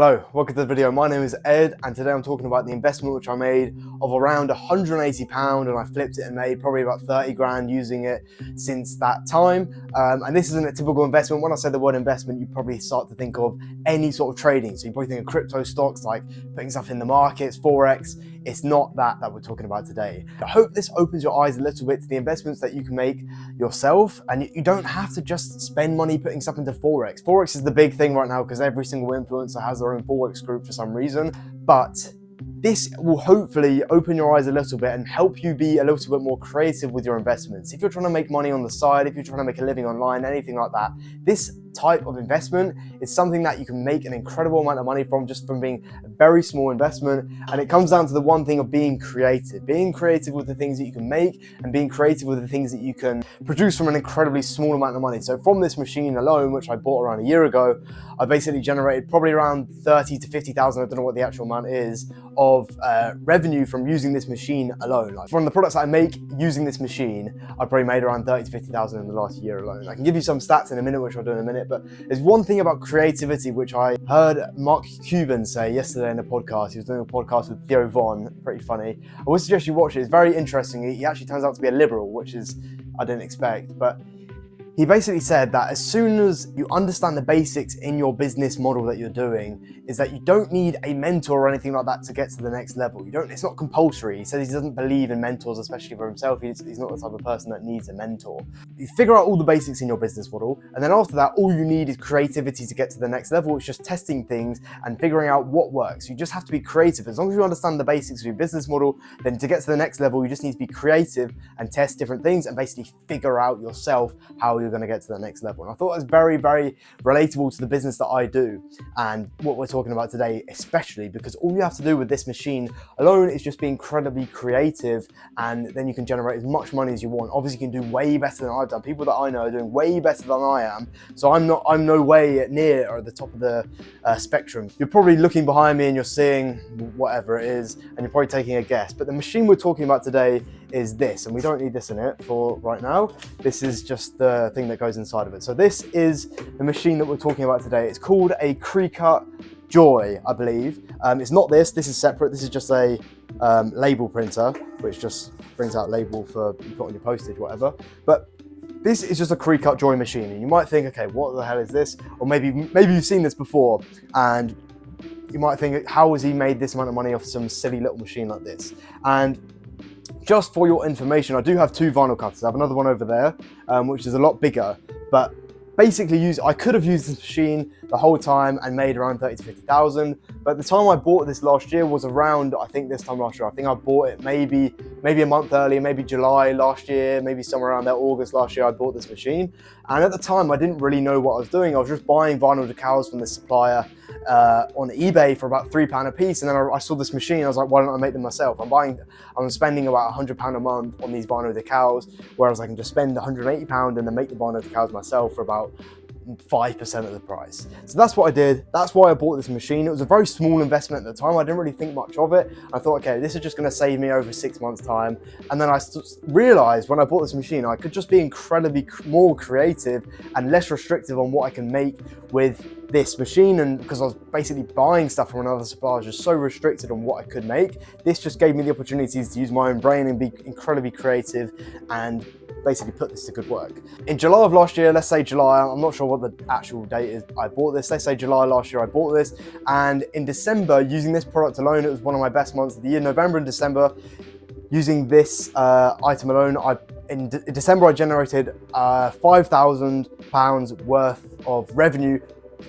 Hello, welcome to the video. My name is Ed and today I'm talking about the investment which I made of around £180 and I flipped it and made probably about 30 grand using it since that time. And this isn't a typical investment. When I say the word investment, you probably start to think of any sort of trading. So you probably think of crypto stocks, like putting stuff in the markets, Forex. It's not that we're talking about today. I hope this opens your eyes a little bit to the investments that you can make yourself, and you don't have to just spend money putting stuff into Forex. Forex is the big thing right now because every single influencer has their own Forex group for some reason, but this will hopefully open your eyes a little bit and help you be a little bit more creative with your investments. If you're trying to make money on the side, if you're trying to make a living online, anything like that, this type of investment is something that you can make an incredible amount of money from just from being a very small investment. And it comes down to the one thing of being creative with the things that you can make and being creative with the things that you can produce from an incredibly small amount of money. So from this machine alone, which I bought around a year ago, I basically generated probably around 30 to 50,000, I don't know what the actual amount is, of revenue from using this machine alone. Like from the products that I make using this machine, I probably made around 30 to 50,000 in the last year alone. I can give you some stats in a minute, which I'll do in a minute, but there's one thing about creativity which I heard Mark Cuban say yesterday in a podcast. He was doing a podcast with Theo Von, pretty funny. I would suggest you watch it. It's very interesting. He actually turns out to be a liberal, which is I didn't expect, but he basically said that as soon as you understand the basics in your business model that you're doing, is that you don't need a mentor or anything like that to get to the next level. It's not compulsory. He says he doesn't believe in mentors, especially for himself. He's not the type of person that needs a mentor. You figure out all the basics in your business model, and then after that, all you need is creativity to get to the next level. It's just testing things and figuring out what works. You just have to be creative. As long as you understand the basics of your business model, then to get to the next level, you just need to be creative and test different things and basically figure out yourself how you're going to get to the next level. And I thought it was very, very relatable to the business that I do and what we're talking about today, especially because all you have to do with this machine alone is just be incredibly creative, and then you can generate as much money as you want. Obviously, you can do way better than I've done. People that I know are doing way better than I am. So I'm no way near or at the top of the spectrum. You're probably looking behind me and you're seeing whatever it is, and you're probably taking a guess. But the machine we're talking about today is this, and we don't need this in it for right now. This is just the thing that goes inside of it. So this is the machine that we're talking about today. It's called a Cricut Joy, I believe. It's not this is separate. This is just a label printer, which just brings out label for you put on your postage, whatever. But this is just a Cricut Joy machine, and you might think, okay, what the hell is this? Or maybe you've seen this before, and you might think, how has he made this amount of money off some silly little machine like this? And just for your information, I do have two vinyl cutters. I have another one over there, which is a lot bigger, but basically I could have used this machine the whole time and made around 30 to 50,000. But the time I bought this last year was around, I think this time last year, I think I bought it maybe a month earlier, maybe July last year, maybe somewhere around there, August last year, I bought this machine. And at the time, I didn't really know what I was doing. I was just buying vinyl decals from the supplier on eBay for about £3 a piece. And then I saw this machine. I was like, why don't I make them myself? I'm spending about £100 a month on these vinyl decals, whereas I can just spend £180 and then make the vinyl decals myself for about 5% of the price. So that's what I did. That's why I bought this machine. It was a very small investment at the time. I didn't really think much of it. I thought, okay, this is just going to save me over 6 months' time. And then I realized when I bought this machine, I could just be incredibly more creative and less restrictive on what I can make with this machine. And because I was basically buying stuff from another supplier, I was just so restricted on what I could make. This just gave me the opportunities to use my own brain and be incredibly creative and basically put this to good work. In July of last year, let's say July, I'm not sure what the actual date is I bought this, let's say July last year I bought this, and in December, using this product alone, it was one of my best months of the year. November and December, using this item alone, in December I generated £5,000 worth of revenue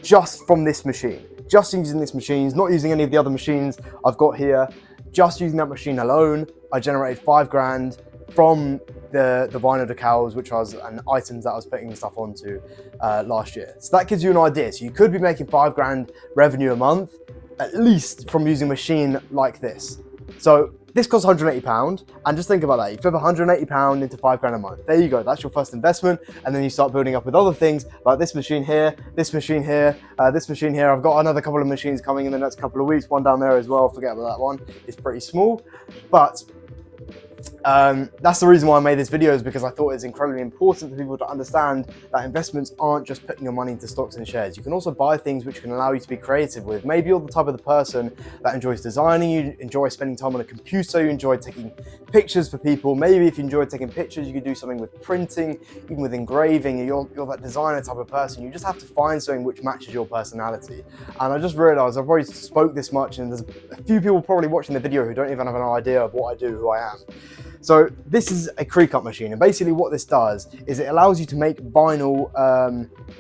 just from this machine, just using this machine, not using any of the other machines I've got here, just using that machine alone. I generated 5 grand from the vinyl decals, which was and items that I was putting stuff onto last year. So that gives you an idea. So you could be making 5 grand revenue a month, at least from using a machine like this. So this costs £180, and just think about that. You flip £180 into 5 grand a month. There you go. That's your first investment, and then you start building up with other things like this machine here, this machine here, this machine here. I've got another couple of machines coming in the next couple of weeks. One down there as well. Forget about that one. It's pretty small, but That's the reason why I made this video, is because I thought it's incredibly important for people to understand that investments aren't just putting your money into stocks and shares. You can also buy things which can allow you to be creative with. Maybe you're the type of the person that enjoys designing, you enjoy spending time on a computer, you enjoy taking pictures for people. Maybe if you enjoy taking pictures, you could do something with printing, even with engraving. You're that designer type of person. You just have to find something which matches your personality. And I just realized I've already spoke this much, and there's a few people probably watching the video who don't even have an idea of what I do, who I am. So this is a pre-cut machine, and basically what this does is it allows you to make vinyl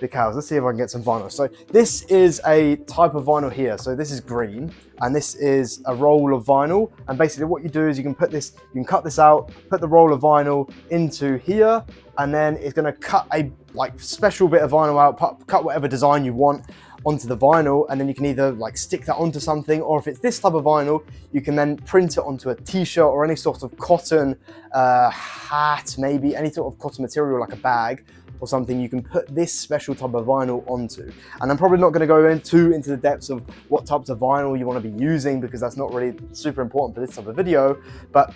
decals. Let's see if I can get some vinyl. So this is a type of vinyl here. So this is green, and this is a roll of vinyl. And basically what you do is you can cut this out, put the roll of vinyl into here, and then it's going to cut a special bit of vinyl out, cut whatever design you want onto the vinyl, and then you can either stick that onto something, or if it's this type of vinyl, you can then print it onto a t-shirt or any sort of cotton hat, maybe any sort of cotton material like a bag or something. You can put this special type of vinyl onto. And I'm probably not going to go into the depths of what types of vinyl you want to be using, because that's not really super important for this type of video, but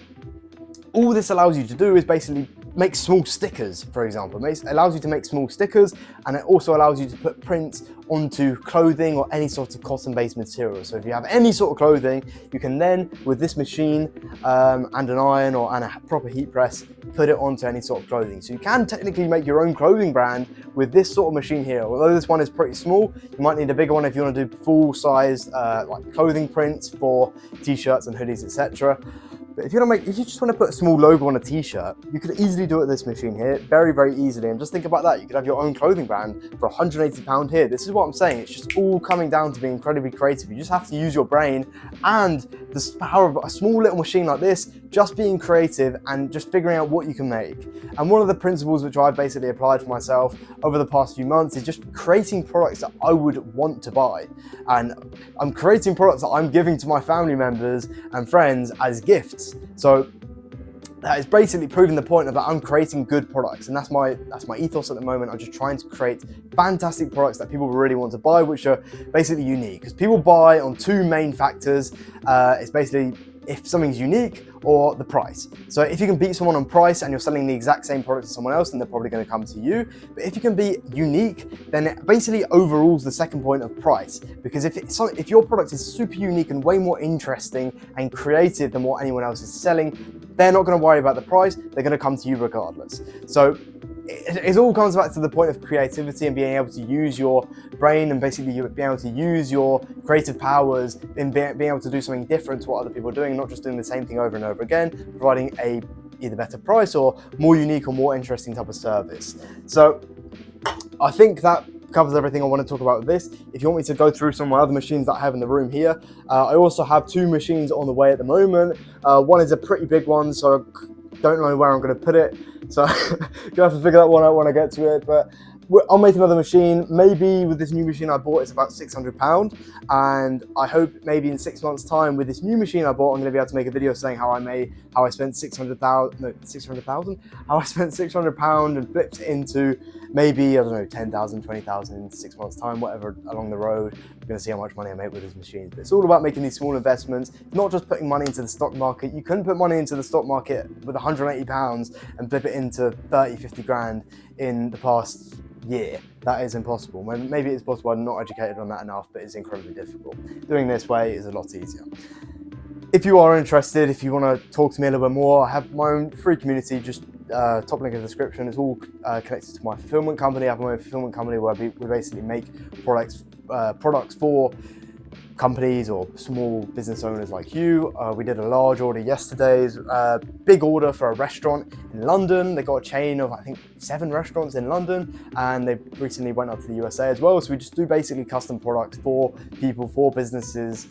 all this allows you to do is basically make small stickers, for example. It allows you to make small stickers, and it also allows you to put prints onto clothing or any sort of cotton-based material. So if you have any sort of clothing, you can then, with this machine and an iron and a proper heat press, put it onto any sort of clothing. So you can technically make your own clothing brand with this sort of machine here. Although this one is pretty small, you might need a bigger one if you want to do full-size clothing prints for t-shirts and hoodies, etc. But if you just want to put a small logo on a t-shirt, you could easily do it with this machine here, very, very easily. And just think about that. You could have your own clothing brand for £180 here. This is what I'm saying. It's just all coming down to being incredibly creative. You just have to use your brain and the power of a small little machine like this, just being creative and just figuring out what you can make. And one of the principles which I've basically applied for myself over the past few months is just creating products that I would want to buy. And I'm creating products that I'm giving to my family members and friends as gifts. So that is basically proving the point of that I'm creating good products, and that's my ethos at the moment. I'm just trying to create fantastic products that people really want to buy, which are basically unique, because people buy on two main factors. It's basically if something's unique or the price. So if you can beat someone on price and you're selling the exact same product to someone else, then they're probably going to come to you. But if you can be unique, then it basically overrules the second point of price. Because if your product is super unique and way more interesting and creative than what anyone else is selling, they're not going to worry about the price. They're going to come to you regardless. So it all comes back to the point of creativity and being able to use your brain and basically being able to use your creative powers in being able to do something different to what other people are doing, not just doing the same thing over and over again, providing a either better price or more unique or more interesting type of service. So I think that covers everything I want to talk about with this. If you want me to go through some of my other machines that I have in the room here, I also have two machines on the way at the moment. One is a pretty big one, so I don't know where I'm going to put it. So you're going to have to figure that one out when I get to it. But I'll make another machine. Maybe with this new machine I bought, it's about £600. And I hope maybe in 6 months' time with this new machine I bought, I'm going to be able to make a video saying how I spent how I spent £600 and flipped it into maybe, I don't know, 10,000, 20,000 in 6 months' time, whatever along the road. You're going to see how much money I make with this machine. But it's all about making these small investments, not just putting money into the stock market. You couldn't put money into the stock market with £180 and flip it into 30, 50 grand in the past year. That is impossible. Maybe it's possible. I'm not educated on that enough, but it's incredibly difficult. Doing this way is a lot easier. If you are interested, if you want to talk to me a little bit more, I have my own free community, just top link in the description. It's all connected to my fulfillment company. I have my own fulfillment company where we basically make products for companies or small business owners like you. We did a large order yesterday, big order for a restaurant in London. They got a chain of, I think, 7 restaurants in London, and they recently went up to the USA as well. So we just do basically custom products for people, for businesses,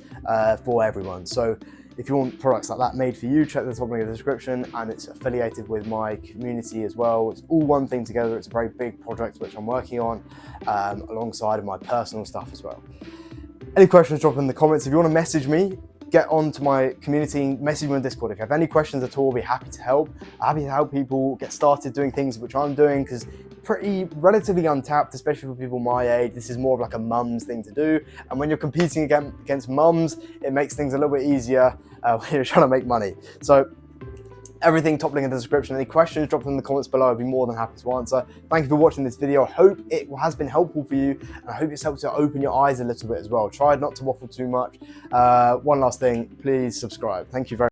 for everyone. So if you want products like that made for you, check the top link in the description, and it's affiliated with my community as well. It's all one thing together. It's a very big project which I'm working on alongside my personal stuff as well. Any questions, drop in the comments. If you want to message me, get onto my community, message me on Discord. If you have any questions at all, I'll be happy to help. I'm happy to help people get started doing things which I'm doing, because pretty relatively untapped, especially for people my age. This is more of like a mum's thing to do. And when you're competing against mums, it makes things a little bit easier when you're trying to make money. So Everything top link in the description. Any questions, drop them in the comments below. I'd be more than happy to answer. Thank you for watching this video. I hope it has been helpful for you, and I hope it's helped to open your eyes a little bit as well. Try not to waffle too much. One last thing, please subscribe. Thank you very much.